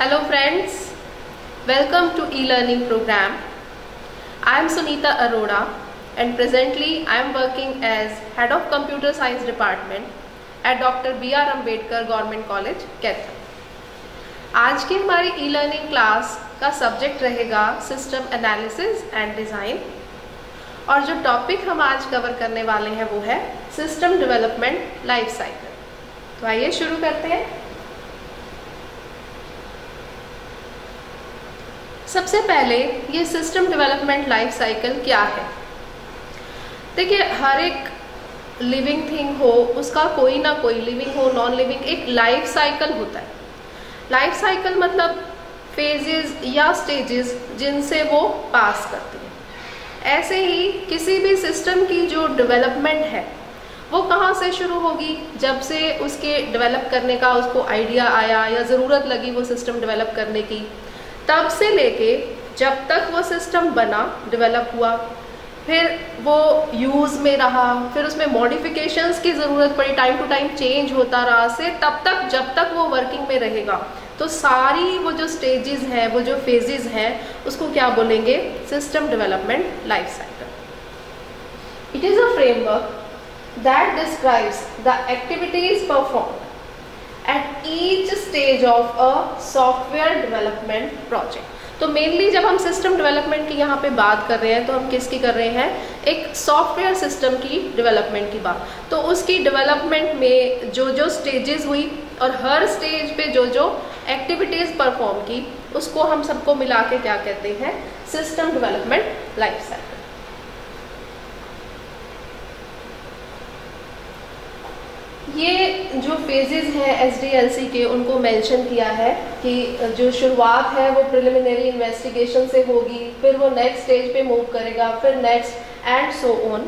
Hello friends, welcome to e-learning program. I am Sunita Arora and presently I am working as Head of Computer Science Department at Dr. B.R. Ambedkar Government College, Kaithal. आज की हमारी e-learning class का subject रहेगा system analysis and design और जो topic हम आज cover करने वाले हैं वो है सिस्टम डेवलपमेंट लाइफ साइकिल। तो आइए शुरू करते हैं। सबसे पहले ये सिस्टम डेवलपमेंट लाइफ साइकिल क्या है। देखिए, हर एक लिविंग थिंग हो उसका कोई ना कोई, लिविंग हो नॉन लिविंग, एक लाइफ साइकिल होता है। लाइफ साइकिल मतलब फेजेस या स्टेजेस जिनसे वो पास करती है। ऐसे ही किसी भी सिस्टम की जो डेवलपमेंट है वो कहाँ से शुरू होगी, जब से उसके डेवलप करने का उसको आइडिया आया या ज़रूरत लगी वो सिस्टम डेवलप करने की, तब से लेके जब तक वो सिस्टम बना, डेवलप हुआ, फिर वो यूज़ में रहा, फिर उसमें मॉडिफिकेशंस की ज़रूरत पड़ी, टाइम टू टाइम चेंज होता रहा, से तब तक जब तक वो वर्किंग में रहेगा। तो सारी वो जो स्टेजेस हैं, वो जो फेजेस हैं, उसको क्या बोलेंगे? System development life cycle. It is a framework that describes the activities performed at each stage of a software development project। तो मेनली जब हम सिस्टम डेवलपमेंट की यहाँ पे बात कर रहे हैं तो हम किसकी कर रहे हैं? एक सॉफ्टवेयर सिस्टम की डेवलपमेंट की बात। तो उसकी डेवलपमेंट में जो जो स्टेजेस हुई और हर स्टेज पे जो जो एक्टिविटीज़ परफॉर्म की, उसको हम सबको मिला के क्या कहते हैं? System development life cycle. ये जो फेजेस हैं एसडीएलसी के, उनको मेंशन किया है कि जो शुरुआत है वो प्रिलिमिनरी इन्वेस्टिगेशन से होगी, फिर वो नेक्स्ट स्टेज पे मूव करेगा, फिर नेक्स्ट एंड सो ऑन।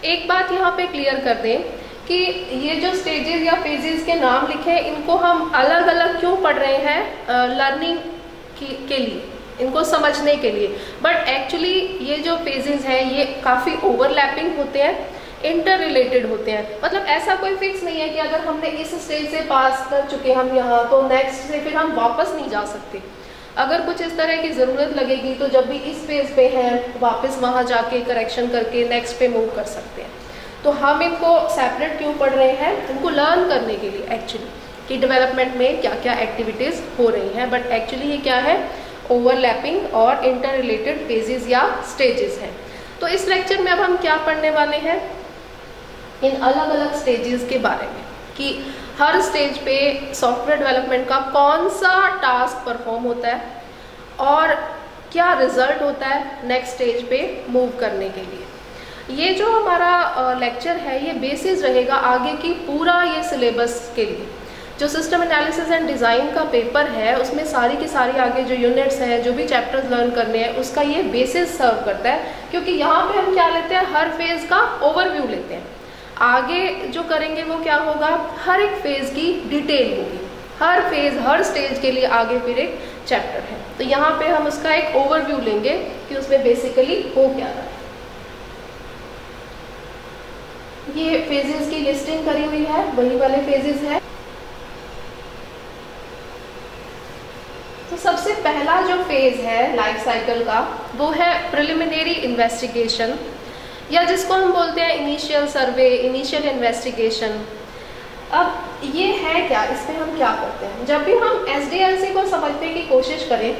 एक बात यहाँ पे क्लियर कर दें कि ये जो स्टेजेस या फेजेस के नाम लिखे, इनको हम अलग अलग क्यों पढ़ रहे हैं? लर्निंग के लिए, इनको समझने के लिए। बट एक्चुअली ये जो फेजेस हैं ये काफ़ी ओवरलैपिंग होते हैं, इंटर रिलेटेड होते हैं। मतलब ऐसा कोई फिक्स नहीं है कि अगर हमने इस स्टेज से पास कर चुके हम यहाँ, तो नेक्स्ट से फिर हम वापस नहीं जा सकते। अगर कुछ इस तरह की ज़रूरत लगेगी तो जब भी इस फेज पे हैं वापस वहाँ जाके करेक्शन करके नेक्स्ट पे मूव कर सकते हैं। तो हम इनको सेपरेट क्यों पढ़ रहे हैं? इनको लर्न करने के लिए एक्चुअली, कि डेवलपमेंट में क्या क्या एक्टिविटीज़ हो रही हैं। बट एक्चुअली ये क्या है? ओवरलैपिंग और इंटर रिलेटेड फेजेस या स्टेजेस हैं। तो इस लेक्चर में अब हम क्या पढ़ने वाले हैं? इन अलग अलग स्टेजेस के बारे में, कि हर स्टेज पे सॉफ्टवेयर डेवलपमेंट का कौन सा टास्क परफॉर्म होता है और क्या रिजल्ट होता है नेक्स्ट स्टेज पे मूव करने के लिए। ये जो हमारा लेक्चर है ये बेसिस रहेगा आगे की पूरा ये सिलेबस के लिए। जो सिस्टम एनालिसिस एंड डिज़ाइन का पेपर है उसमें सारी की सारी आगे जो यूनिट्स हैं, जो भी चैप्टर्स लर्न करने हैं, उसका ये बेसिस सर्व करता है। क्योंकि यहाँ पे हम क्या लेते हैं? हर फेज का ओवरव्यू लेते हैं। आगे जो करेंगे वो क्या होगा? हर एक फेज की डिटेल होगी, हर फेज हर स्टेज के लिए आगे फिर एक चैप्टर है। तो यहाँ पे हम उसका एक ओवरव्यू लेंगे कि उसमें बेसिकली हो क्या रहा है। ये फेजेस की लिस्टिंग करी हुई है, वही वाले फेजेस है। तो सबसे पहला जो फेज है लाइफ साइकिल का वो है प्रिलिमिनरी इन्वेस्टिगेशन, या जिसको हम बोलते हैं इनिशियल सर्वे, इनिशियल इन्वेस्टिगेशन। अब ये है क्या? इसमें हम क्या करते हैं? जब भी हम एसडीएलसी को समझने की कोशिश करें,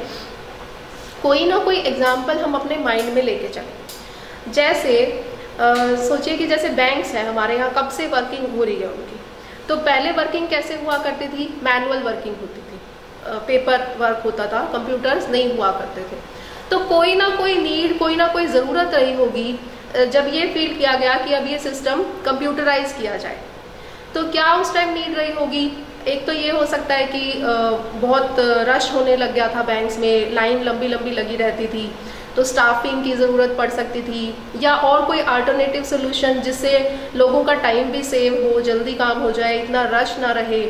कोई ना कोई एग्जाम्पल हम अपने माइंड में लेके चलें। जैसे सोचिए कि जैसे बैंक्स हैं हमारे यहाँ, कब से वर्किंग हो रही है उनकी। तो पहले वर्किंग कैसे हुआ करती थी? मैनुअल वर्किंग होती थी, पेपर वर्क होता था, कंप्यूटर्स नहीं हुआ करते थे। तो कोई ना कोई नीड, कोई ना कोई ज़रूरत रही होगी जब ये फील किया गया कि अब ये सिस्टम कंप्यूटराइज किया जाए। तो क्या उस टाइम नीड रही होगी? एक तो ये हो सकता है कि बहुत रश होने लग गया था बैंक्स में, लाइन लंबी लंबी लगी रहती थी, तो स्टाफिंग की ज़रूरत पड़ सकती थी, या और कोई अल्टरनेटिव सोल्यूशन जिससे लोगों का टाइम भी सेव हो, जल्दी काम हो जाए, इतना रश ना रहे।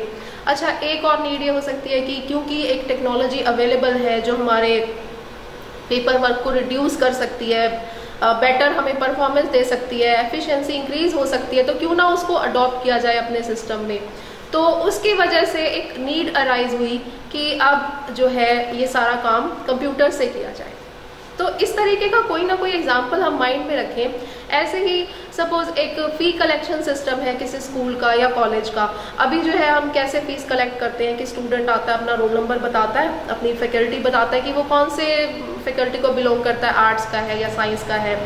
अच्छा, एक और नीड ये हो सकती है कि क्योंकि एक टेक्नोलॉजी अवेलेबल है जो हमारे पेपर वर्क को रिड्यूस कर सकती है, बेटर हमें परफॉर्मेंस दे सकती है, एफिशिएंसी इंक्रीज हो सकती है, तो क्यों ना उसको अडॉप्ट किया जाए अपने सिस्टम में। तो उसकी वजह से एक नीड अराइज हुई कि अब जो है ये सारा काम कंप्यूटर से किया जाए। तो इस तरीके का कोई ना कोई एग्जाम्पल हम माइंड में रखें। ऐसे ही सपोज एक फी कलेक्शन सिस्टम है किसी स्कूल का या कॉलेज का। अभी जो है हम कैसे फीस कलेक्ट करते हैं कि स्टूडेंट आता है, अपना रोल नंबर बताता है, अपनी फैकल्टी बताता है कि वो कौन से फैकल्टी को बिलोंग करता है, आर्ट्स का है या साइंस का है।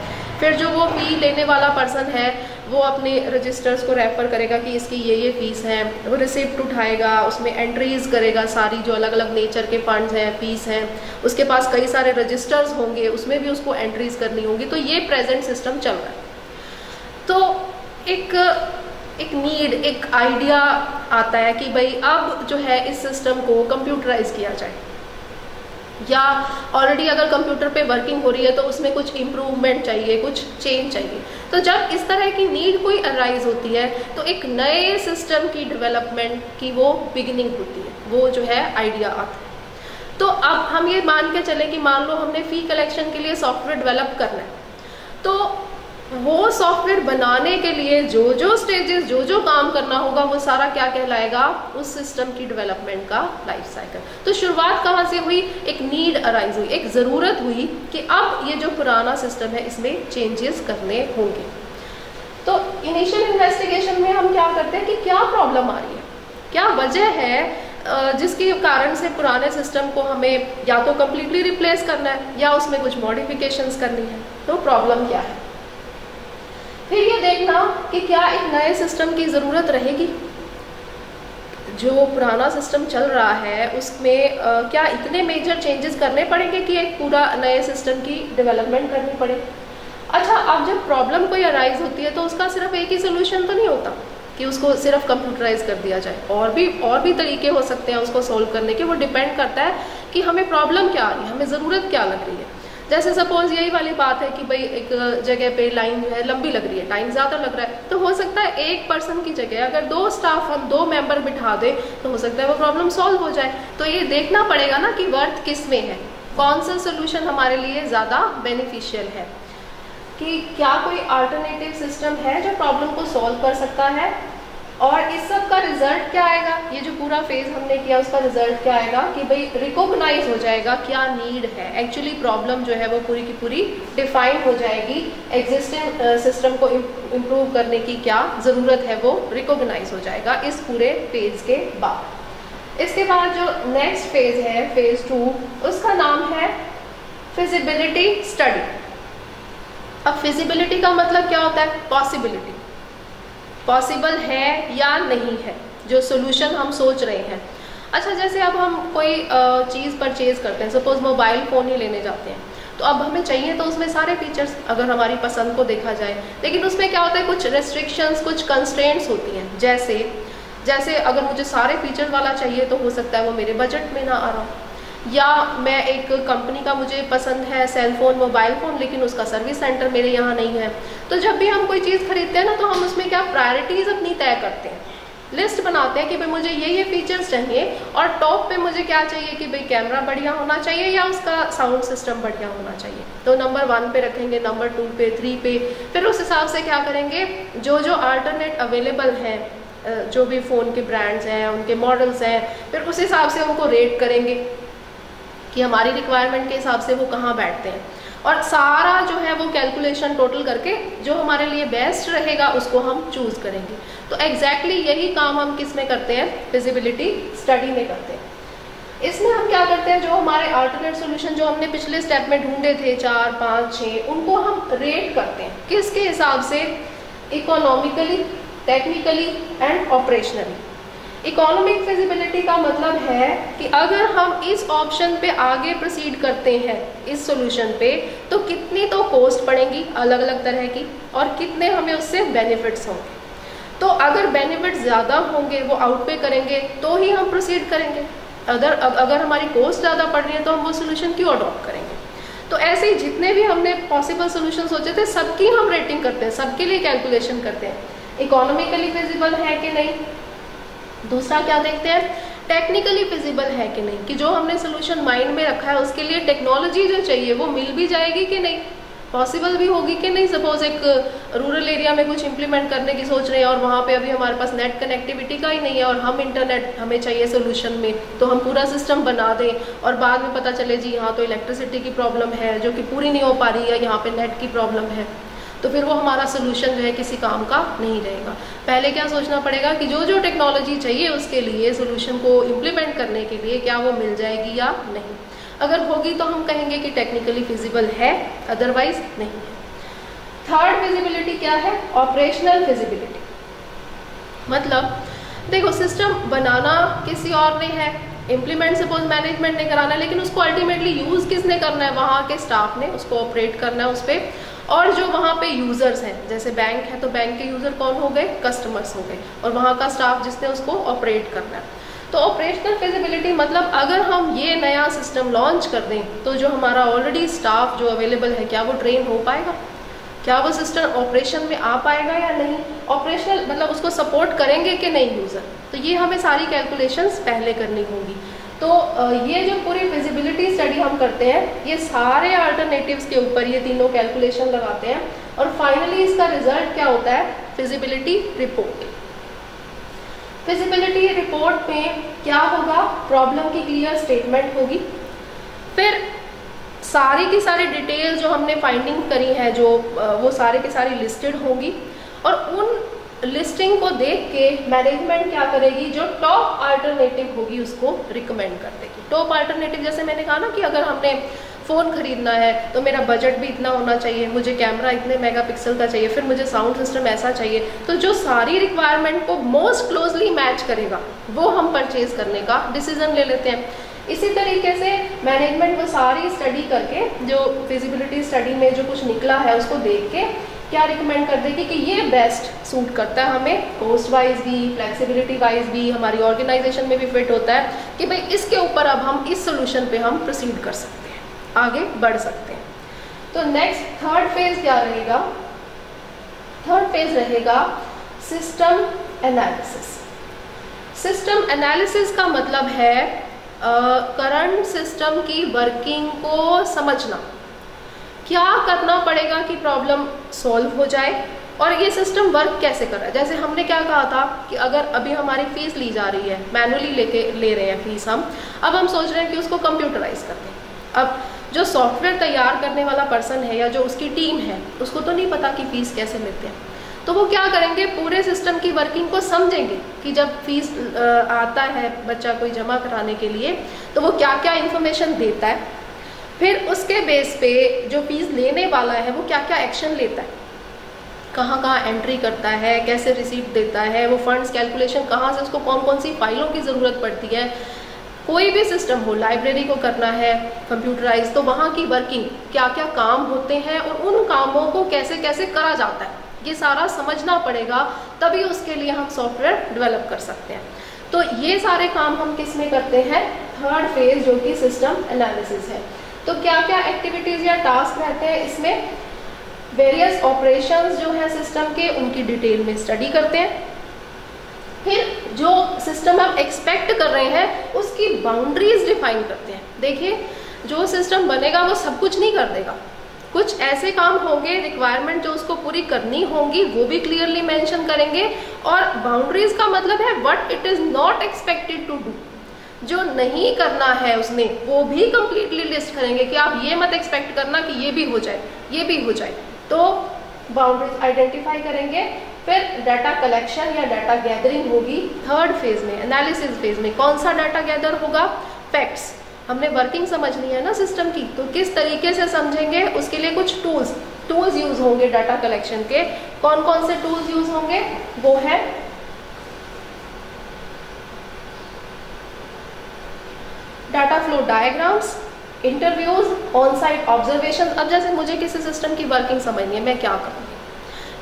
फिर जो वो फी लेने वाला पर्सन है वो अपने रजिस्टर्स को रेफर करेगा कि इसकी ये फीस है, वो रिसिप्ट उठाएगा, उसमें एंट्रीज करेगा सारी जो अलग अलग नेचर के फंड्स हैं, फीस हैं, उसके पास कई सारे रजिस्टर्स होंगे, उसमें भी उसको एंट्रीज करनी होंगी। तो ये प्रेजेंट सिस्टम चल रहा है। तो एक नीड, एक आइडिया आता है कि भाई अब जो है इस सिस्टम को कंप्यूटराइज किया जाए, या ऑलरेडी अगर कंप्यूटर पे वर्किंग हो रही है तो उसमें कुछ इम्प्रूवमेंट चाहिए, कुछ चेंज चाहिए। तो जब इस तरह की नीड कोई अराइज होती है तो एक नए सिस्टम की डेवलपमेंट की वो बिगिनिंग होती है, वो जो है आइडिया आता है। तो अब हम ये मान के चले कि मान लो हमने फी कलेक्शन के लिए सॉफ्टवेयर डेवलप करना है, तो वो सॉफ्टवेयर बनाने के लिए जो जो स्टेजेस, जो जो काम करना होगा वो सारा क्या कहलाएगा, उस सिस्टम की डेवलपमेंट का लाइफ साइकिल। तो शुरुआत कहाँ से हुई, एक नीड अराइज हुई, एक ज़रूरत हुई कि अब ये जो पुराना सिस्टम है इसमें चेंजेस करने होंगे। तो इनिशियल इन्वेस्टिगेशन में हम क्या करते हैं कि क्या प्रॉब्लम आ रही है, क्या वजह है जिसके कारण से पुराने सिस्टम को हमें या तो कम्प्लीटली रिप्लेस करना है या उसमें कुछ मॉडिफिकेशंस करनी है। तो प्रॉब्लम क्या है, फिर ये देखना कि क्या एक नए सिस्टम की ज़रूरत रहेगी। जो पुराना सिस्टम चल रहा है उसमें क्या इतने मेजर चेंजेस करने पड़ेंगे कि एक पूरा नए सिस्टम की डेवलपमेंट करनी पड़े। अच्छा, अब जब प्रॉब्लम कोई अराइज होती है तो उसका सिर्फ एक ही सोल्यूशन तो नहीं होता कि उसको सिर्फ कंप्यूटराइज कर दिया जाए, और भी तरीके हो सकते हैं उसको सोल्व करने के। वो डिपेंड करता है कि हमें प्रॉब्लम क्या आ रही है, हमें ज़रूरत क्या लग रही है। जैसे सपोज यही वाली बात है कि भाई एक जगह पे लाइन जो है लंबी लग रही है, टाइम ज़्यादा लग रहा है, तो हो सकता है एक पर्सन की जगह अगर 2 स्टाफ हम 2 मेंबर बिठा दें तो हो सकता है वो प्रॉब्लम सॉल्व हो जाए। तो ये देखना पड़ेगा ना कि वर्थ किस में है, कौन सा सोल्यूशन हमारे लिए ज़्यादा बेनिफिशियल है, कि क्या कोई अल्टरनेटिव सिस्टम है जो प्रॉब्लम को सॉल्व कर सकता है। और इस सब का रिजल्ट क्या आएगा, ये जो पूरा फेज हमने किया उसका रिजल्ट क्या आएगा कि भाई रिकॉग्नाइज हो जाएगा क्या नीड है, एक्चुअली प्रॉब्लम जो है वो पूरी की पूरी डिफाइन हो जाएगी, एग्जिस्टिंग सिस्टम को इम्प्रूव करने की क्या ज़रूरत है वो रिकॉग्नाइज हो जाएगा इस पूरे फेज के बाद। इसके बाद जो नेक्स्ट फेज है, फेज 2, उसका नाम है फिजिबिलिटी स्टडी। अब फिजिबिलिटी का मतलब क्या होता है, पॉसिबिलिटी, पॉसिबल है या नहीं है जो सोल्यूशन हम सोच रहे हैं। अच्छा, जैसे अब हम कोई चीज़ परचेज करते हैं, सपोज मोबाइल फ़ोन ही लेने जाते हैं, तो अब हमें चाहिए तो उसमें सारे फीचर्स अगर हमारी पसंद को देखा जाए, लेकिन उसमें क्या होता है, कुछ रेस्ट्रिक्शंस, कुछ कंस्ट्रेंट्स होती हैं। जैसे अगर मुझे सारे फीचर वाला चाहिए तो हो सकता है वो मेरे बजट में ना आ रहा, या मैं एक कंपनी का मुझे पसंद है सेल फोन, मोबाइल फ़ोन, लेकिन उसका सर्विस सेंटर मेरे यहाँ नहीं है। तो जब भी हम कोई चीज़ खरीदते हैं ना तो हम उसमें क्या प्रायोरिटीज़ अपनी तय करते हैं, लिस्ट बनाते हैं कि भाई मुझे ये फीचर्स चाहिए, और टॉप पे मुझे क्या चाहिए कि भाई कैमरा बढ़िया होना चाहिए या उसका साउंड सिस्टम बढ़िया होना चाहिए। तो नंबर 1 पे रखेंगे, नंबर 2 पे, 3 पे, फिर उस हिसाब से क्या करेंगे, जो अल्टरनेट अवेलेबल हैं, जो भी फ़ोन के ब्रांड्स हैं, उनके मॉडल्स हैं, फिर उस हिसाब से उनको रेट करेंगे कि हमारी रिक्वायरमेंट के हिसाब से वो कहाँ बैठते हैं, और सारा जो है वो कैलकुलेशन टोटल करके जो हमारे लिए बेस्ट रहेगा उसको हम चूज़ करेंगे। तो एग्जैक्टली यही काम हम किस में करते हैं, फिजिबिलिटी स्टडी में करते हैं। इसमें हम क्या करते हैं, जो हमारे अल्टरनेट सोल्यूशन जो हमने पिछले स्टेप में ढूंढे थे 4, 5, 6, उनको हम रेट करते हैं किसके हिसाब से, economically, technically and operationally. Economic feasibility का मतलब है कि अगर हम इस ऑप्शन पे आगे प्रोसीड करते हैं इस सॉल्यूशन पे, तो कितनी तो कॉस्ट पड़ेंगी अलग अलग तरह की, और कितने हमें उससे बेनिफिट्स होंगे। तो अगर बेनिफिट्स ज़्यादा होंगे, वो आउटपे करेंगे, तो ही हम प्रोसीड करेंगे। अगर हमारी कॉस्ट ज़्यादा पड़ रही है तो हम वो सोल्यूशन क्यों अडॉप्ट करेंगे। तो ऐसे ही जितने भी हमने पॉसिबल सोल्यूशन सोचे थे सबकी हम रेटिंग करते हैं, सबके लिए कैलकुलेशन करते हैं, इकोनॉमिकली फिजिबल है कि नहीं। दूसरा क्या देखते हैं, टेक्निकली फिजिबल है कि नहीं, कि जो हमने सोल्यूशन माइंड में रखा है उसके लिए टेक्नोलॉजी जो चाहिए वो मिल भी जाएगी कि नहीं। पॉसिबल भी होगी कि नहीं। सपोज एक रूरल एरिया में कुछ इंप्लीमेंट करने की सोच रहे हैं और वहाँ पे अभी हमारे पास नेट कनेक्टिविटी का ही नहीं है और हम इंटरनेट हमें चाहिए सोल्यूशन में, तो हम पूरा सिस्टम बना दें और बाद में पता चले जी यहाँ तो इलेक्ट्रिसिटी की प्रॉब्लम है जो कि पूरी नहीं हो पा रही है, यहाँ पे नेट की प्रॉब्लम है, तो फिर वो हमारा सोल्यूशन जो है किसी काम का नहीं रहेगा। पहले क्या सोचना पड़ेगा कि जो जो टेक्नोलॉजी चाहिए उसके लिए सोल्यूशन को इम्प्लीमेंट करने के लिए क्या वो मिल जाएगी या नहीं। अगर होगी तो हम कहेंगे कि टेक्निकली फिजिबल है, अदरवाइज नहीं है। थर्ड फिजिबिलिटी क्या है? Operational feasibility. मतलब देखो सिस्टम बनाना किसी और ने है, इम्प्लीमेंट सपोज मैनेजमेंट ने कराना है, लेकिन उसको अल्टीमेटली यूज किसने करना है? वहाँ के स्टाफ ने उसको ऑपरेट करना है उस पर। और जो वहाँ पे यूजर्स हैं, जैसे बैंक है तो बैंक के यूजर कौन हो गए? कस्टमर्स हो गए, और वहाँ का स्टाफ जिसने उसको ऑपरेट करना है। तो ऑपरेशनल फिजिबिलिटी मतलब अगर हम ये नया सिस्टम लॉन्च कर दें तो जो हमारा ऑलरेडी स्टाफ जो अवेलेबल है क्या वो ट्रेन हो पाएगा, क्या वो सिस्टम ऑपरेशन में आ पाएगा या नहीं, ऑपरेशनल मतलब उसको सपोर्ट करेंगे कि नहीं यूज़र। तो ये हमें सारी कैलकुलेशंस पहले करनी होगी। तो ये जो पूरी फिजिबिलिटी स्टडी हम करते हैं ये सारे अल्टरनेटिव्स के ऊपर ये तीनों कैलकुलेशन लगाते हैं और फाइनली इसका रिजल्ट क्या होता है? Feasibility report. फिजिबिलिटी रिपोर्ट में क्या होगा? प्रॉब्लम की क्लियर स्टेटमेंट होगी, फिर सारी की सारी डिटेल जो हमने फाइंडिंग करी है जो वो सारे की सारी लिस्टेड होंगी, और उन लिस्टिंग को देख के मैनेजमेंट क्या करेगी? जो टॉप अल्टरनेटिव होगी उसको रिकमेंड कर देगी। टॉप अल्टरनेटिव जैसे मैंने कहा ना कि अगर हमने फ़ोन खरीदना है तो मेरा बजट भी इतना होना चाहिए, मुझे कैमरा इतने मेगापिक्सल का चाहिए, फिर मुझे साउंड सिस्टम ऐसा चाहिए, तो जो सारी रिक्वायरमेंट को मोस्ट क्लोजली मैच करेगा वो हम परचेज करने का डिसीजन ले लेते हैं। इसी तरीके से मैनेजमेंट वो सारी स्टडी करके जो फिजिबिलिटी स्टडी में जो कुछ निकला है उसको देख के क्या रिकमेंड कर देगी कि ये बेस्ट सूट करता है हमें, कॉस्ट वाइज भी, फ्लेक्सिबिलिटी वाइज भी, हमारी ऑर्गेनाइजेशन में भी फिट होता है कि भाई इसके ऊपर अब हम इस सोल्यूशन पे हम प्रोसीड कर सकते हैं, आगे बढ़ सकते हैं। तो नेक्स्ट थर्ड फेज क्या रहेगा? थर्ड फेज रहेगा सिस्टम एनालिसिस। सिस्टम एनालिसिस का मतलब है करंट सिस्टम की वर्किंग को समझना, क्या करना पड़ेगा कि प्रॉब्लम सॉल्व हो जाए और ये सिस्टम वर्क कैसे कर रहा है। जैसे हमने क्या कहा था कि अगर अभी हमारी फीस ली जा रही है, मैनुअली ले रहे हैं फीस हम, अब हम सोच रहे हैं कि उसको कंप्यूटराइज कर दें। अब जो सॉफ्टवेयर तैयार करने वाला पर्सन है या जो उसकी टीम है उसको तो नहीं पता कि फीस कैसे लेते हैं, तो वो क्या करेंगे? पूरे सिस्टम की वर्किंग को समझेंगे कि जब फीस आता है बच्चा कोई जमा कराने के लिए तो वो क्या क्या इन्फॉर्मेशन देता है, फिर उसके बेस पे जो फीस लेने वाला है वो क्या क्या एक्शन लेता है, कहाँ कहाँ एंट्री करता है, कैसे रिसीप्ट देता है, वो फंड्स कैलकुलेशन कहाँ से, उसको कौन कौन सी फाइलों की ज़रूरत पड़ती है। कोई भी सिस्टम हो, लाइब्रेरी को करना है कंप्यूटराइज तो वहाँ की वर्किंग क्या क्या काम होते हैं और उन कामों को कैसे कैसे करा जाता है, ये सारा समझना पड़ेगा, तभी उसके लिए हम सॉफ्टवेयर डेवलप कर सकते हैं। तो ये सारे काम हम किस में करते हैं? थर्ड फेज जो कि सिस्टम एनालिसिस है। तो क्या क्या एक्टिविटीज या टास्क रहते हैं इसमें? वेरियस ऑपरेशंस जो है सिस्टम के उनकी डिटेल में स्टडी करते हैं, फिर जो सिस्टम हम एक्सपेक्ट कर रहे हैं उसकी बाउंड्रीज डिफाइन करते हैं। देखिए जो सिस्टम बनेगा वो सब कुछ नहीं कर देगा, कुछ ऐसे काम होंगे, रिक्वायरमेंट जो उसको पूरी करनी होंगी वो भी क्लियरली मेंशन करेंगे, और बाउंड्रीज का मतलब है what it is not expected to do, जो नहीं करना है उसने वो भी कंप्लीटली लिस्ट करेंगे कि आप ये मत एक्सपेक्ट करना कि ये भी हो जाए, ये भी हो जाए। तो बाउंड्रीज आइडेंटिफाई करेंगे, फिर डाटा कलेक्शन या डाटा गैदरिंग होगी थर्ड फेज में, एनालिसिस फेज में। कौन सा डाटा गैदर होगा? फैक्ट्स। हमने वर्किंग समझनी है ना सिस्टम की, तो किस तरीके से समझेंगे उसके लिए कुछ टूल्स यूज होंगे डाटा कलेक्शन के। कौन कौन से टूल्स यूज होंगे? वो है data flow diagrams, interviews, on site observation. अब जैसे मुझे किसी सिस्टम की वर्किंग समझनी है, मैं क्या करूँगी?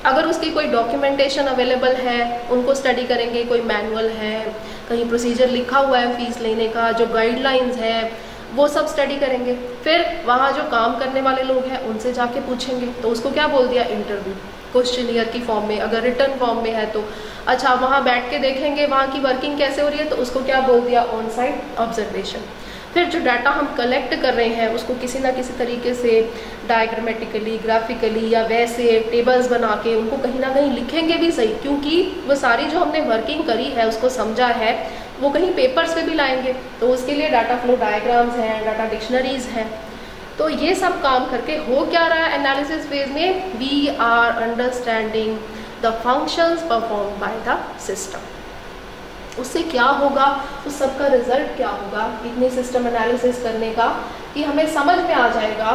अगर उसकी कोई डॉक्यूमेंटेशन अवेलेबल है उनको स्टडी करेंगे, कोई मैनुअल है, कहीं प्रोसीजर लिखा हुआ है फीस लेने का, जो गाइडलाइंस है वो सब स्टडी करेंगे। फिर वहाँ जो काम करने वाले लोग हैं उनसे जाके पूछेंगे, तो उसको क्या बोल दिया? इंटरव्यू, क्वेश्चनियर की फॉर्म में। अगर रिटर्न फॉर्म में है तो अच्छा वहाँ बैठ के देखेंगे वहाँ की वर्किंग कैसे हो रही है, तो उसको क्या बोल दिया? On site observation. फिर जो डाटा हम कलेक्ट कर रहे हैं उसको किसी ना किसी तरीके से डायग्रामेटिकली, ग्राफिकली या वैसे टेबल्स बना के उनको कहीं ना कहीं लिखेंगे भी सही, क्योंकि वो सारी जो हमने वर्किंग करी है उसको समझा है वो कहीं पेपर्स पे भी लाएंगे, तो उसके लिए डाटा फ्लो डायग्राम्स हैं, डाटा डिक्शनरीज हैं। तो ये सब काम करके हो क्या रहा है एनालिसिस फेज में, we are understanding the functions perform by the system. उससे क्या होगा, उस सब का रिजल्ट क्या होगा इतनी सिस्टम एनालिसिस करने का, कि हमें समझ में आ जाएगा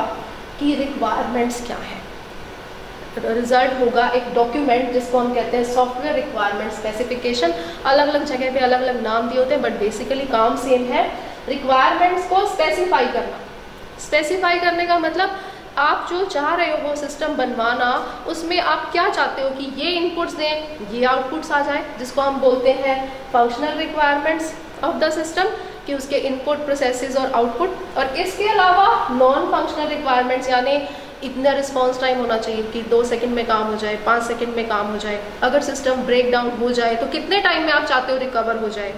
कि रिक्वायरमेंट्स क्या है। रिजल्ट होगा एक डॉक्यूमेंट जिसको हम कहते हैं सॉफ्टवेयर रिक्वायरमेंट स्पेसिफिकेशन। अलग अलग जगह पे अलग अलग नाम दिए होते हैं बट बेसिकली काम सेम है, रिक्वायरमेंट्स को स्पेसिफाई करना। स्पेसिफाई करने का मतलब आप जो चाह रहे हो वो सिस्टम बनवाना, उसमें आप क्या चाहते हो कि ये इनपुट्स दें, ये आउटपुट्स आ जाए, जिसको हम बोलते हैं functional requirements of the system, कि उसके इनपुट, प्रोसेसेस और आउटपुट। और इसके अलावा नॉन फंक्शनल रिक्वायरमेंट्स, यानी इतना रिस्पॉन्स टाइम होना चाहिए कि 2 सेकंड में काम हो जाए, 5 सेकंड में काम हो जाए, अगर सिस्टम ब्रेक डाउन हो जाए तो कितने टाइम में आप चाहते हो रिकवर हो जाए।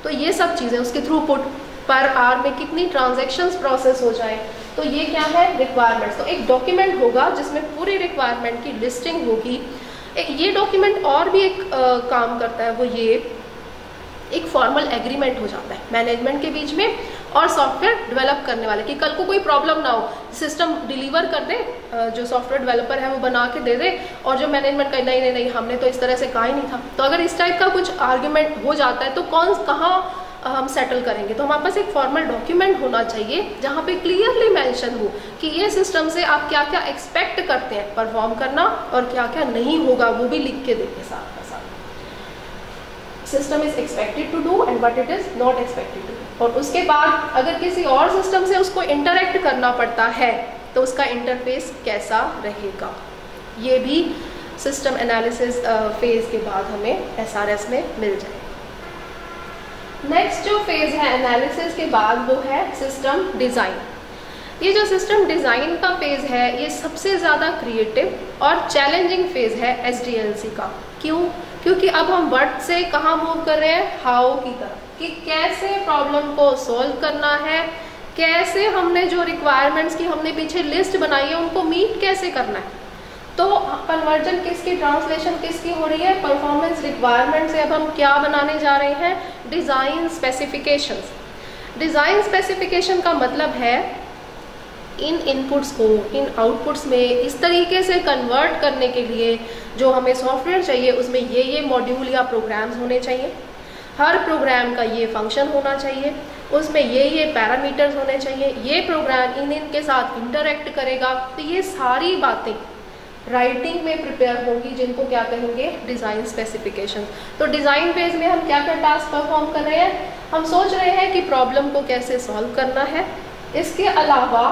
तो ये सब चीज़ें, उसके थ्रूपुट पर आवर में कितनी ट्रांजैक्शंस प्रोसेस हो जाए, तो ये क्या है रिक्वायरमेंट्स। तो एक डॉक्यूमेंट होगा जिसमें पूरी रिक्वायरमेंट की लिस्टिंग होगी। ये डॉक्यूमेंट और भी एक काम करता है, वो ये एक फॉर्मल एग्रीमेंट हो जाता है मैनेजमेंट के बीच में और सॉफ्टवेयर डेवलप करने वाले, कि कल को कोई प्रॉब्लम ना हो, सिस्टम डिलीवर कर दे, जो सॉफ्टवेयर डेवलपर है वो बना के दे दे, और जो मैनेजमेंट का नहीं नहीं नहीं हमने तो इस तरह से कहा ही नहीं था। तो अगर इस टाइप का कुछ आर्ग्यूमेंट हो जाता है तो कहाँ हम सेटल करेंगे। तो हमारे पास एक फॉर्मल डॉक्यूमेंट होना चाहिए जहाँ पे क्लियरली मेंशन हो कि ये सिस्टम से आप क्या क्या एक्सपेक्ट करते हैं परफॉर्म करना और क्या क्या नहीं होगा, वो भी लिख के देंगे साथ का साथ। System is expected to do and what it is not expected to do. और उसके बाद अगर किसी और सिस्टम से उसको इंटरेक्ट करना पड़ता है तो उसका इंटरफेस कैसा रहेगा, ये भी सिस्टम एनालिसिस फेज के बाद हमें SRS में मिल जाएगा। नेक्स्ट जो फेज है एनालिसिस के बाद वो है सिस्टम डिज़ाइन। ये जो सिस्टम डिज़ाइन का फेज है ये सबसे ज़्यादा क्रिएटिव और चैलेंजिंग फेज है SDLC का। क्यों? क्योंकि अब हम व्हाट से कहाँ मूव कर रहे हैं, हाउ की तरफ, कि कैसे प्रॉब्लम को सॉल्व करना है, कैसे हमने जो रिक्वायरमेंट्स की हमने पीछे लिस्ट बनाई है उनको मीट कैसे करना है। तो कन्वर्जन किसकी, ट्रांसलेशन किसकी हो रही है, परफॉर्मेंस रिक्वायरमेंट से अब हम क्या बनाने जा रहे हैं, डिज़ाइन स्पेसिफिकेशंस। डिज़ाइन स्पेसिफिकेशन का मतलब है इन इनपुट्स को इन आउटपुट्स में इस तरीके से कन्वर्ट करने के लिए जो हमें सॉफ्टवेयर चाहिए उसमें ये मॉड्यूल या प्रोग्राम्स होने चाहिए, हर प्रोग्राम का ये फंक्शन होना चाहिए, उसमें ये पैरामीटर्स होने चाहिए, ये प्रोग्राम इनके साथ इंटरेक्ट करेगा। तो ये सारी बातें राइटिंग में प्रिपेयर होगी जिनको क्या कहेंगे, डिज़ाइन स्पेसिफिकेशन। तो डिज़ाइन फेज में हम क्या क्या टास्क परफॉर्म कर रहे हैं, हम सोच रहे हैं कि प्रॉब्लम को कैसे सॉल्व करना है। इसके अलावा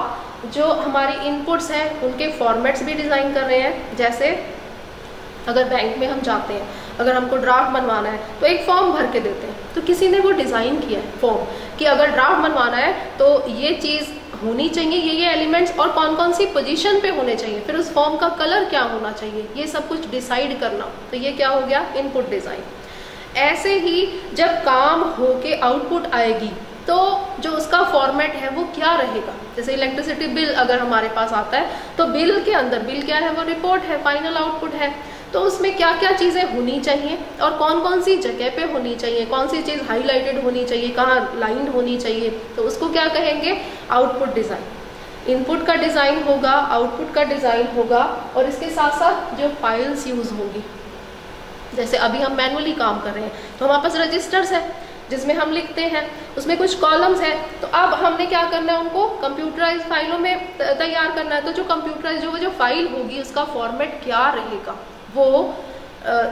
जो हमारी इनपुट्स हैं उनके फॉर्मेट्स भी डिज़ाइन कर रहे हैं। जैसे अगर बैंक में हम जाते हैं, अगर हमको ड्राफ्ट बनवाना है तो एक फॉर्म भर के देते हैं, तो किसी ने वो डिज़ाइन किया है फॉर्म कि अगर ड्राफ्ट बनवाना है तो ये चीज़ होनी चाहिए, ये एलिमेंट्स और कौन कौन सी पोजीशन पे होने चाहिए, फिर उस फॉर्म का कलर क्या होना चाहिए, ये सब कुछ डिसाइड करना। तो ये क्या हो गया, इनपुट डिज़ाइन। ऐसे ही जब काम होके आउटपुट आएगी तो जो उसका फॉर्मेट है वो क्या रहेगा। जैसे इलेक्ट्रिसिटी बिल अगर हमारे पास आता है तो बिल के अंदर, बिल क्या है, वो रिपोर्ट है, फाइनल आउटपुट है। तो उसमें क्या क्या चीज़ें होनी चाहिए और कौन कौन सी जगह पे होनी चाहिए, कौन सी चीज़ हाईलाइटेड होनी चाहिए, कहाँ लाइन होनी चाहिए, तो उसको क्या कहेंगे, आउटपुट डिज़ाइन। इनपुट का डिज़ाइन होगा, आउटपुट का डिज़ाइन होगा, और इसके साथ साथ जो फाइल्स यूज़ होंगी, जैसे अभी हम मैनुअली काम कर रहे हैं तो हमारे पास रजिस्टर्स है जिसमें हम लिखते हैं, उसमें कुछ कॉलम्स हैं, तो अब हमने क्या करना है, उनको कंप्यूटराइज फाइलों में तैयार करना है। तो जो कंप्यूटराइज जो फाइल होगी उसका फॉर्मेट क्या रहेगा, वो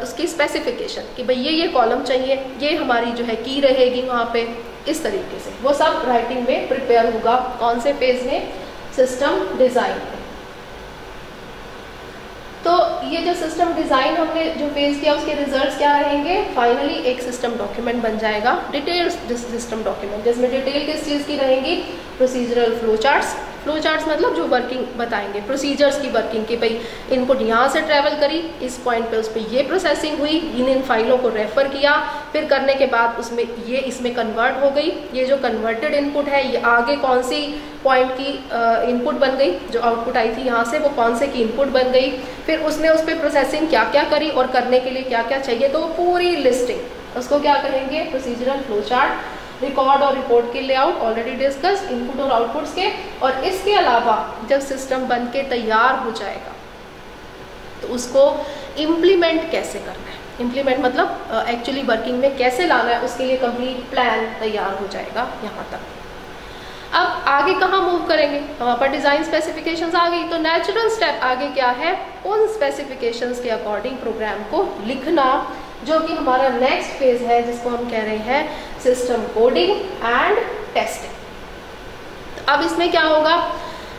उसकी स्पेसिफिकेशन कि भाई ये कॉलम चाहिए, ये हमारी जो है की रहेगी वहाँ पे, इस तरीके से वो सब राइटिंग में प्रिपेयर होगा। कौन से पेज में, सिस्टम डिज़ाइन में। तो ये जो सिस्टम डिज़ाइन हमने जो फेज किया उसके रिजल्ट्स क्या रहेंगे, फाइनली एक सिस्टम डॉक्यूमेंट बन जाएगा, डिटेल सिस्टम डॉक्यूमेंट, जिसमें डिटेल किस चीज़ की रहेंगी, procedural flow charts, flow charts मतलब जो वर्किंग बताएंगे, प्रोसीजर्स की वर्किंग, कि भाई इनपुट यहाँ से ट्रैवल करी, इस पॉइंट पे उस पर ये प्रोसेसिंग हुई, इन फाइलों को रेफर किया, फिर करने के बाद उसमें ये इसमें कन्वर्ट हो गई, ये जो कन्वर्टेड इनपुट है ये आगे कौन सी पॉइंट की इनपुट बन गई, जो आउटपुट आई थी यहाँ से वो कौन से की इनपुट बन गई, फिर उसने उस पर प्रोसेसिंग क्या क्या करी और करने के लिए क्या क्या चाहिए, तो पूरी लिस्टिंग, उसको क्या कहेंगे, प्रोसीजरल फ्लो चार्ट। रिकॉर्ड और रिपोर्ट के लेआउट ऑलरेडी डिस्कस, इनपुट और आउटपुट्स के। और इसके अलावा जब सिस्टम बन के तैयार हो जाएगा तो उसको इम्प्लीमेंट कैसे करना है, इम्प्लीमेंट मतलब एक्चुअली वर्किंग में कैसे लाना है, उसके लिए कंप्लीट प्लान तैयार हो जाएगा यहाँ तक। अब आगे कहाँ मूव करेंगे, वहाँ पर डिज़ाइन स्पेसिफिकेशंस आ गई, तो नेचुरल स्टेप आगे क्या है, उन स्पेसिफिकेशंस के अकॉर्डिंग प्रोग्राम को लिखना, जो कि हमारा नेक्स्ट फेज है जिसको हम कह रहे हैं सिस्टम कोडिंग एंड टेस्टिंग। अब इसमें क्या होगा,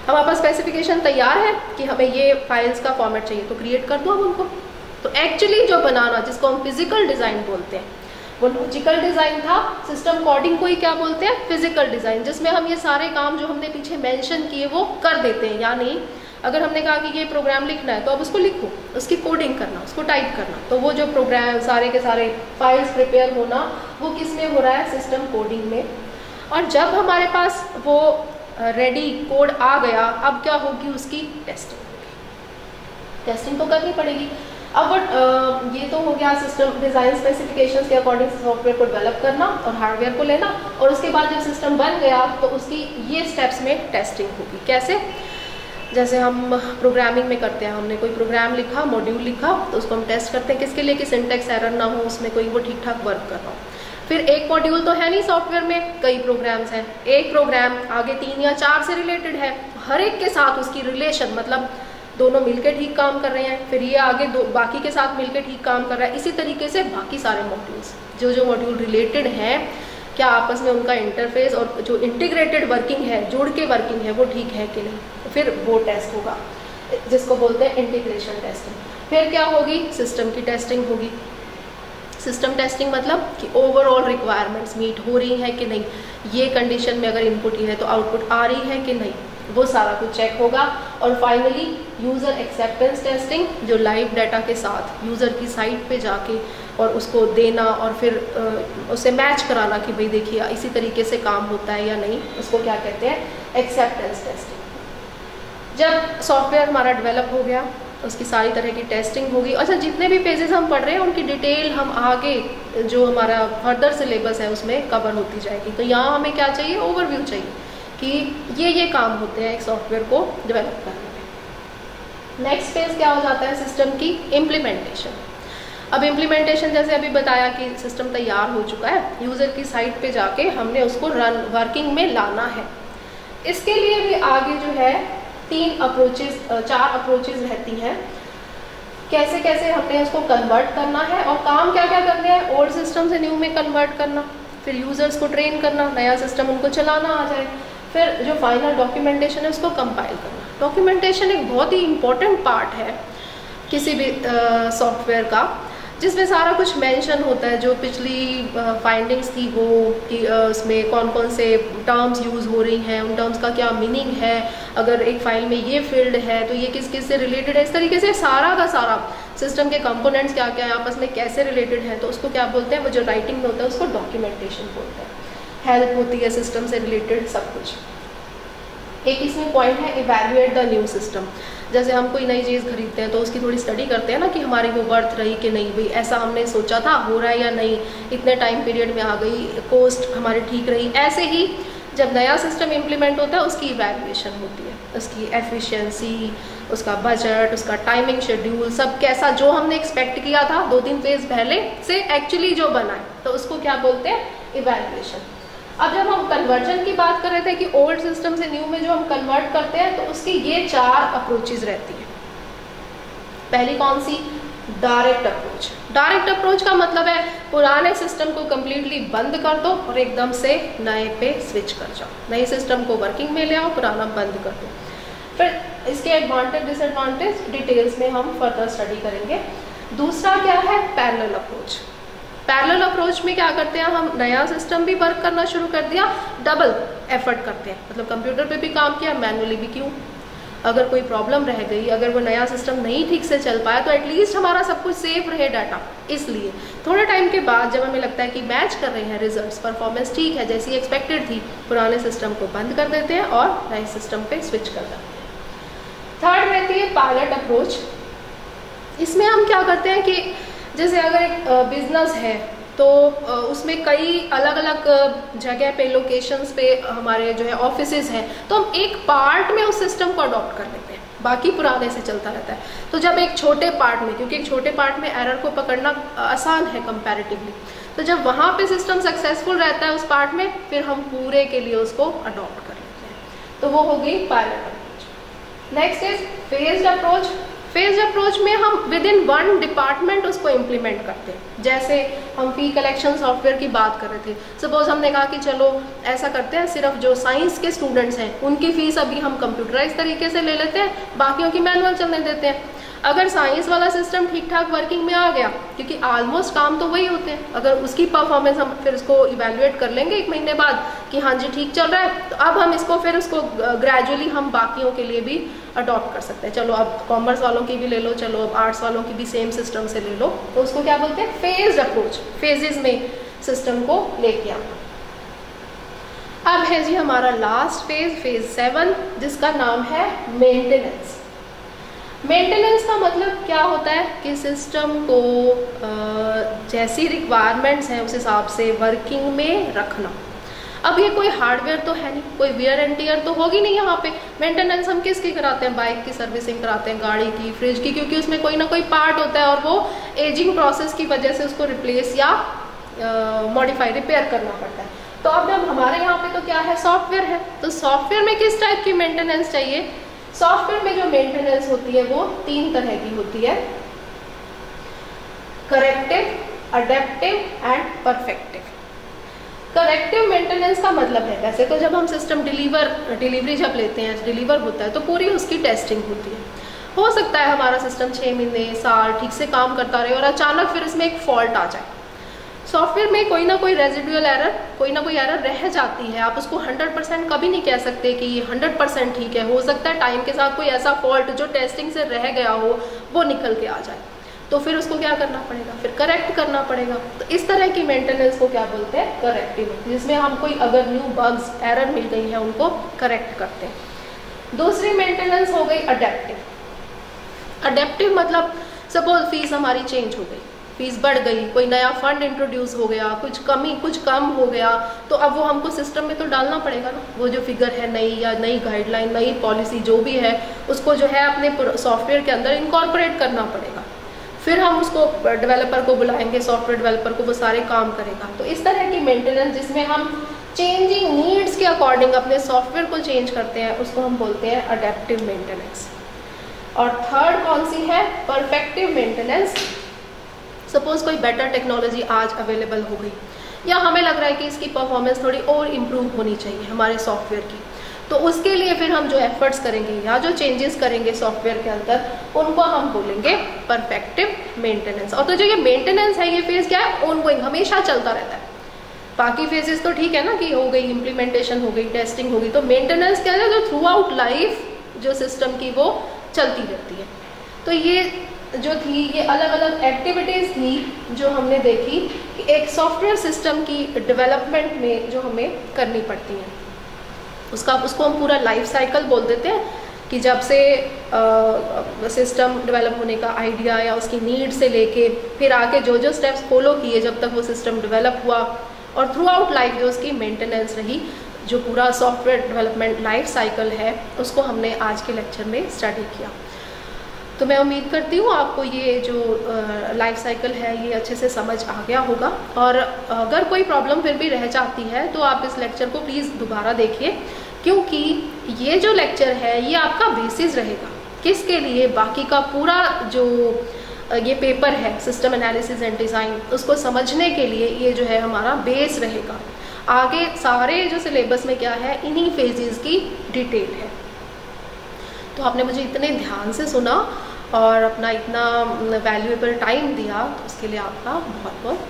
हमारे पास स्पेसिफिकेशन तैयार है कि हमें ये फाइल्स का फॉर्मेट चाहिए, तो क्रिएट कर दो हम उनको। तो एक्चुअली जो बनाना, जिसको हम फिजिकल डिज़ाइन बोलते हैं, वो लॉजिकल डिज़ाइन था, सिस्टम कोडिंग को ही क्या बोलते हैं, फिजिकल डिज़ाइन, जिसमें हम ये सारे काम जो हमने पीछे मेंशन किए वो कर देते हैं। यानी अगर हमने कहा कि ये प्रोग्राम लिखना है तो अब उसको लिखो, उसकी कोडिंग करना, उसको टाइप करना, तो वो जो प्रोग्राम सारे के सारे फाइल्स प्रिपेयर होना वो किस में हो रहा है, सिस्टम कोडिंग में। और जब हमारे पास वो रेडी कोड आ गया, अब क्या होगी, उसकी टेस्टिंग होगी, टेस्टिंग तो करनी पड़ेगी। अब ये तो हो गया सिस्टम डिज़ाइन स्पेसिफिकेशंस के अकॉर्डिंग सॉफ्टवेयर को डेवलप करना और हार्डवेयर को लेना, और उसके बाद जब सिस्टम बन गया तो उसकी ये स्टेप्स में टेस्टिंग होगी। कैसे, जैसे हम प्रोग्रामिंग में करते हैं, हमने कोई प्रोग्राम लिखा, मॉड्यूल लिखा, तो उसको हम टेस्ट करते हैं किसके लिए, कि सिंटैक्स एरर ना हो, उसमें कोई वो ठीक ठाक वर्क कर रहा हो। फिर एक मॉड्यूल तो है नहीं सॉफ्टवेयर में, कई प्रोग्राम्स हैं, एक प्रोग्राम आगे 3 या 4 से रिलेटेड है, हर एक के साथ उसकी रिलेशन, मतलब दोनों मिलकर ठीक काम कर रहे हैं, फिर ये आगे बाकी के साथ मिलकर ठीक काम कर रहा है। इसी तरीके से बाकी सारे मॉड्यूल्स, जो मॉड्यूल रिलेटेड हैं, क्या आपस में उनका इंटरफेस और जो इंटीग्रेटेड वर्किंग है, जोड़ के वर्किंग है, वो ठीक है कि नहीं, फिर वो टेस्ट होगा, जिसको बोलते हैं इंटीग्रेशन टेस्टिंग। फिर क्या होगी, सिस्टम की टेस्टिंग होगी। सिस्टम टेस्टिंग मतलब कि ओवरऑल रिक्वायरमेंट्स मीट हो रही हैं कि नहीं, ये कंडीशन में अगर इनपुट ये है तो आउटपुट आ रही है कि नहीं, वो सारा कुछ चेक होगा। और फाइनली यूज़र एक्सेप्टेंस टेस्टिंग, जो लाइव डाटा के साथ यूज़र की साइट पे जाके और उसको देना और फिर उसे मैच कराना कि भाई देखिए इसी तरीके से काम होता है या नहीं, उसको क्या कहते हैं, एक्सेप्टेंस टेस्टिंग। जब सॉफ्टवेयर हमारा डेवलप हो गया, उसकी सारी तरह की टेस्टिंग होगी। अच्छा, जितने भी पेजेस हम पढ़ रहे हैं उनकी डिटेल हम आगे जो हमारा फर्दर सिलेबस है उसमें कवर होती जाएगी। तो यहाँ हमें क्या चाहिए, ओवरव्यू चाहिए कि ये काम होते हैं एक सॉफ्टवेयर को डेवलप करने में। नेक्स्ट फेज क्या हो जाता है, सिस्टम की इम्प्लीमेंटेशन। अब इम्प्लीमेंटेशन जैसे अभी बताया कि सिस्टम तैयार हो चुका है, यूज़र की साइट पे जाके हमने उसको वर्किंग में लाना है। इसके लिए भी आगे जो है 4 अप्रोचेज रहती हैं, कैसे कैसे हमने उसको कन्वर्ट करना है और काम क्या क्या करने हैं, ओल्ड सिस्टम से न्यू में कन्वर्ट करना, फिर यूज़र्स को ट्रेन करना, नया सिस्टम उनको चलाना आ जाए, फिर जो फाइनल डॉक्यूमेंटेशन है उसको कंपाइल करना। डॉक्यूमेंटेशन एक बहुत ही इम्पोर्टेंट पार्ट है किसी भी सॉफ्टवेयर का, जिसमें सारा कुछ मेंशन होता है, जो पिछली फाइंडिंग्स थी वो कि उसमें कौन कौन से टर्म्स यूज़ हो रही हैं, उन टर्म्स का क्या मीनिंग है, अगर एक फाइल में ये फील्ड है तो ये किस किस से रिलेटेड है, इस तरीके से सारा का सारा सिस्टम के कंपोनेंट्स क्या क्या आपस में कैसे रिलेटेड है, तो उसको क्या बोलते हैं, वो जो राइटिंग में होता है उसको डॉक्यूमेंटेशन बोलते हैं। हेल्प होती है सिस्टम से रिलेटेड सब कुछ। एक इसमें पॉइंट है इवैल्यूएट द न्यू सिस्टम। जैसे हम कोई नई चीज़ खरीदते हैं तो उसकी थोड़ी स्टडी करते हैं ना कि हमारी वो वर्थ रही कि नहीं, भाई ऐसा हमने सोचा था हो रहा है या नहीं, इतने टाइम पीरियड में आ गई, कॉस्ट हमारी ठीक रही। ऐसे ही जब नया सिस्टम इम्प्लीमेंट होता है उसकी इवैल्यूएशन होती है, उसकी एफिशिएंसी, उसका बजट, उसका टाइमिंग शेड्यूल, सब कैसा जो हमने एक्सपेक्ट किया था 2-3 फेज पहले से एक्चुअली जो बना है, तो उसको क्या बोलते हैं, इवैल्यूएशन। अब जब हम कन्वर्जन की बात कर रहे थे कि ओल्ड सिस्टम से न्यू में जो हम कन्वर्ट करते हैं, तो उसकी ये 4 अप्रोचेज रहती है। पहली कौन सी, डायरेक्ट अप्रोच। डायरेक्ट अप्रोच का मतलब है पुराने सिस्टम को कम्प्लीटली बंद कर दो और एकदम से नए पे स्विच कर जाओ, नए सिस्टम को वर्किंग में ले आओ, पुराना बंद कर दो। फिर इसके एडवांटेज डिसएडवांटेज डिटेल्स में हम फर्दर स्टडी करेंगे। दूसरा क्या है, पैरेलल अप्रोच। पैरेलल अप्रोच में क्या करते हैं, हम नया सिस्टम भी वर्क करना शुरू कर दिया, डबल एफर्ट करते हैं, मतलब कंप्यूटर पे भी काम किया, मैनुअली भी। क्यों? अगर कोई प्रॉब्लम रह गई, अगर वो नया सिस्टम नहीं ठीक से चल पाया, तो एटलीस्ट हमारा सब कुछ सेफ रहे डाटा। इसलिए थोड़े टाइम के बाद जब हमें लगता है कि मैच कर रहे हैं रिजल्ट्स, परफॉर्मेंस ठीक है जैसी एक्सपेक्टेड थी, पुराने सिस्टम को बंद कर देते हैं और नए सिस्टम पे स्विच कर देते हैं। थर्ड रहती है पायलट अप्रोच। इसमें हम क्या करते हैं कि जैसे अगर एक बिजनेस है तो उसमें कई अलग अलग जगह पे, लोकेशंस पे हमारे जो है ऑफिसेज हैं, तो हम एक पार्ट में उस सिस्टम को अडॉप्ट कर लेते हैं, बाकी पुराने से चलता रहता है। तो जब एक छोटे पार्ट में, क्योंकि एक छोटे पार्ट में एरर को पकड़ना आसान है कंपैरेटिवली, तो जब वहाँ पे सिस्टम सक्सेसफुल रहता है उस पार्ट में, फिर हम पूरे के लिए उसको अडॉप्ट कर लेते हैं। तो वो हो गई pilot approach. Next is phased approach. Phased approach में हम विद इन वन डिपार्टमेंट उसको इम्प्लीमेंट करते हैं। जैसे हम फी कलेक्शन सॉफ्टवेयर की बात कर रहे थे, सपोज हमने कहा कि चलो ऐसा करते हैं, सिर्फ जो साइंस के स्टूडेंट्स हैं उनकी फीस अभी हम कंप्यूटराइज तरीके से ले लेते हैं, बाकियों की मैनुअल चलने देते हैं। अगर साइंस वाला सिस्टम ठीक ठाक वर्किंग में आ गया, क्योंकि ऑलमोस्ट काम तो वही होते हैं, अगर उसकी परफॉर्मेंस हम फिर उसको इवेल्युएट कर लेंगे 1 महीने बाद कि हाँ जी ठीक चल रहा है, तो अब हम इसको फिर उसको ग्रेजुअली हम बाकियों के लिए भी अडॉप्ट कर सकते हैं। चलो अब कॉमर्स वालों की भी ले लो, चलो अब आर्ट्स वालों की भी सेम सिस्टम से ले लो, तो उसको क्या बोलते हैं, फेज्ड अप्रोच, फेजेस में सिस्टम को लेके आना। अब है जी हमारा लास्ट फेज, फेज 7, जिसका नाम है मेंटेनेंस। मेंटेनेंस का मतलब क्या होता है कि सिस्टम को जैसी रिक्वायरमेंट्स हैं उस हिसाब से वर्किंग में रखना। अब ये कोई हार्डवेयर तो है नहीं, कोई वियर एंड टियर तो होगी नहीं यहाँ पे। मेंटेनेंस हम किसकी कराते हैं, बाइक की सर्विसिंग कराते हैं, गाड़ी की, फ्रिज की, क्योंकि उसमें कोई ना कोई पार्ट होता है और वो एजिंग प्रोसेस की वजह से उसको रिप्लेस या मॉडिफाई, रिपेयर करना पड़ता है। तो अब जब हमारे यहाँ पे तो क्या है, सॉफ्टवेयर है, तो सॉफ्टवेयर में किस टाइप की मेंटेनेंस चाहिए। सॉफ्टवेयर में जो मेंटेनेंस होती है वो 3 तरह की होती है, corrective, adaptive and perfective. Corrective maintenance का मतलब है, वैसे तो जब हम सिस्टम डिलीवरी जब लेते हैं, डिलीवर होता है, तो पूरी उसकी टेस्टिंग होती है। हो सकता है हमारा सिस्टम 6 महीने, साल ठीक से काम करता रहे और अचानक फिर इसमें एक फॉल्ट आ जाए। सॉफ्टवेयर में कोई ना कोई रेजिडुअल एरर, कोई ना कोई एरर रह जाती है। आप उसको 100% कभी नहीं कह सकते कि ये 100% ठीक है। हो सकता है टाइम के साथ कोई ऐसा फॉल्ट जो टेस्टिंग से रह गया हो वो निकल के आ जाए, तो फिर उसको क्या करना पड़ेगा, फिर करेक्ट करना पड़ेगा। तो इस तरह की मेंटेनेंस को क्या बोलते हैं, करेक्टिव, जिसमें हम कोई अगर न्यू बग्स, एरर मिल गई है उनको करेक्ट करते हैं। दूसरी मेंटेनेंस हो गई अडेप्टिव। अडेप्टिव मतलब सपोज फीस हमारी चेंज हो गई, फीस बढ़ गई, कोई नया फंड इंट्रोड्यूस हो गया, कुछ कम हो गया, तो अब वो हमको सिस्टम में तो डालना पड़ेगा ना। वो जो फिगर है नई, या नई गाइडलाइन, नई पॉलिसी जो भी है, उसको जो है अपने सॉफ्टवेयर के अंदर इनकॉर्पोरेट करना पड़ेगा। फिर हम उसको डेवलपर को बुलाएंगे, सॉफ्टवेयर डेवलपर को, वो सारे काम करेगा। तो इस तरह की मेंटेनेंस जिसमें हम चेंजिंग नीड्स के अकॉर्डिंग अपने सॉफ्टवेयर को चेंज करते हैं, उसको हम बोलते हैं अडेप्टिव मेंटेनेंस। और थर्ड कौन सी है, परफेक्टिव मेंटेनेंस। सपोज कोई बेटर टेक्नोलॉजी आज अवेलेबल हो गई, या हमें लग रहा है कि इसकी परफॉर्मेंस थोड़ी और इम्प्रूव होनी चाहिए हमारे सॉफ्टवेयर की, तो उसके लिए फिर हम जो एफर्ट्स करेंगे या जो चेंजेस करेंगे सॉफ्टवेयर के अंदर, उनको हम बोलेंगे परफेक्टिव मेंटेनेंस। और तो जो ये मेंटेनेंस है, ये फेज क्या है, ऑनगोइंग, हमेशा चलता रहता है। बाकी फेजेस तो ठीक है ना कि हो गई, इम्प्लीमेंटेशन हो गई, टेस्टिंग हो गई, तो मेंटेनेंस क्या है, जो थ्रू आउट लाइफ जो सिस्टम की वो चलती रहती है। तो ये जो थी, ये अलग अलग एक्टिविटीज़ थी जो हमने देखी कि एक सॉफ्टवेयर सिस्टम की डेवलपमेंट में जो हमें करनी पड़ती हैं। उसको हम पूरा लाइफ साइकिल बोल देते हैं कि जब से सिस्टम डेवलप होने का आइडिया या उसकी नीड से लेके फिर आके जो जो स्टेप्स फॉलो किए जब तक वो सिस्टम डेवलप हुआ, और थ्रू आउट लाइफ जो उसकी मेंटेनेंस रही, जो पूरा सॉफ्टवेयर डेवलपमेंट लाइफ साइकिल है, उसको हमने आज के लेक्चर में स्टडी किया। तो मैं उम्मीद करती हूँ आपको ये जो लाइफ साइकिल है ये अच्छे से समझ आ गया होगा। और अगर कोई प्रॉब्लम फिर भी रह जाती है तो आप इस लेक्चर को प्लीज़ दोबारा देखिए, क्योंकि ये जो लेक्चर है ये आपका बेसिस रहेगा किसके लिए, बाकी का पूरा जो ये पेपर है सिस्टम एनालिसिस एंड डिज़ाइन, उसको समझने के लिए ये जो है हमारा बेस रहेगा। आगे सारे जो सिलेबस में क्या है, इन्हीं फेजेस की डिटेल है। तो आपने मुझे इतने ध्यान से सुना और अपना इतना वैल्यूएबल टाइम दिया, तो उसके लिए आपका बहुत बहुत